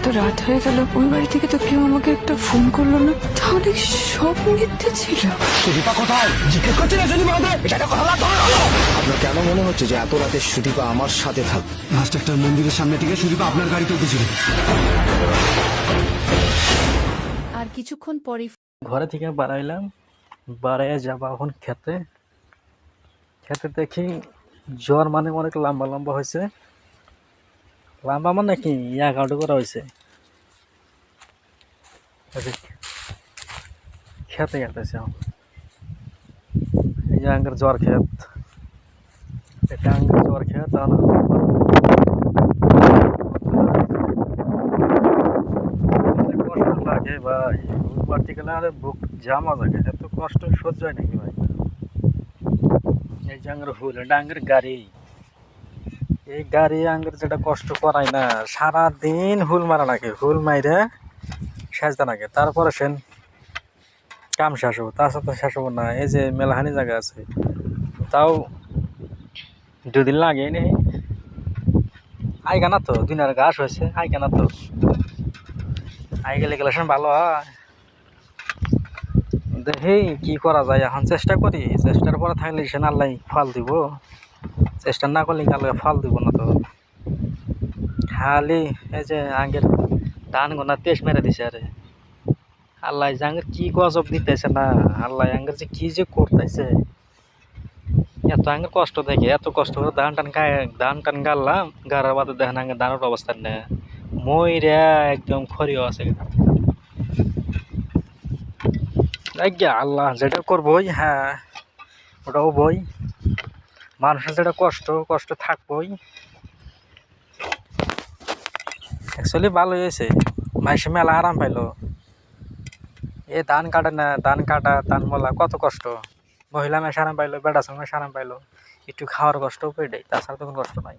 তো রাত হয়ে গেল, ওই বাড়ি থেকে তো কেউ আমাকে একটা ফোন করলো না, তাহলে সব মিথ্যে ছিল। সুদীপা কোথায় জিজ্ঞেস করছি না সুদীপা কোথায়? এটা একটা কথা না ধরে হলো। আপনার কেন মনে হচ্ছে যে এত রাতে সুদীপা আমার সাথে থাকবে? লাস্ট একটা মন্দিরের সামনে থেকে সুদীপা আপনার গাড়িতে উঠেছিল। আর কিছুক্ষণ পরেই ঘরে থেকে বাড়াইলাম, বাড়াইয়া যাবা এখন খেতে। খেতে দেখি জ্বর মানে অনেক লম্বা লম্বা হয়েছে। লম্বা মানে কি একাউন্ট করা হয়েছে। খেতে গেতেছে এই যে আঙ্গের জ্বর খেত, এটা আঙ্গের জ্বর খেত। কষ্ট লাগে ভাই, বাড়তে গেলে আরে বুক জামা লাগে, এত কষ্ট সহ্য হয় নাকি ভাই? এই যে আঙ্গের হুল, এটা আঙ্গের গাড়ি, এই গাড়ি আঙ্গের যেটা কষ্ট করায় না, সারাদিন হুল মারা নাকি, হুল মাইরে সাজতে নাকি, তারপরে সেন কাম শেষ হবো, তাছাড়া তো শেষ হবো না। এই যে মেলাহানি জায়গা আছে, তাও দুদিন লাগে নেই। আই কেনা তো দিনের ঘাস হয়েছে, আই কেনা তো আই গেলে গেলে ভালো হয়। দেখি কি করা যায়, এখন চেষ্টা করি, চেষ্টার পরে থাকলে সে আল্লাহ ফল দিব, চেষ্টা না করলে আল্লাহ ফল দিব না। তো খালি এই যে আগের ধান গোনা তেজ মেরে দিছে, আরে আল্লাহ যে আঙ্গের কি গজব দিতেছে না, আল্লাহ আঙ্গের যে কি যে করতেছে, এত আঙ্গের কষ্ট দেখে, এত কষ্ট করে ধান টান গাড়লাম, গাড়ার বাদে দেখেন আঙ্গের ধানের অবস্থা নেই, মইরা একদম খড়িও আছে। আল্লাহ যেটা করবোই, হ্যাঁ ওটাও বই, মানুষের যেটা কষ্ট কষ্ট থাকবোই। অ্যাকচুয়ালি ভালোই হয়েছে, মাইসে মেলা আরাম পাইলো। এ ধান কাটে না, ধান কাটা ধান মলা কত কষ্ট, মহিলা মেশে আরাম পাইলো, বেটা ছেলে মেশে আরাম পাইলো, একটু খাওয়ার কষ্ট পেটে, তাছাড়া তো কোনো কষ্ট নাই।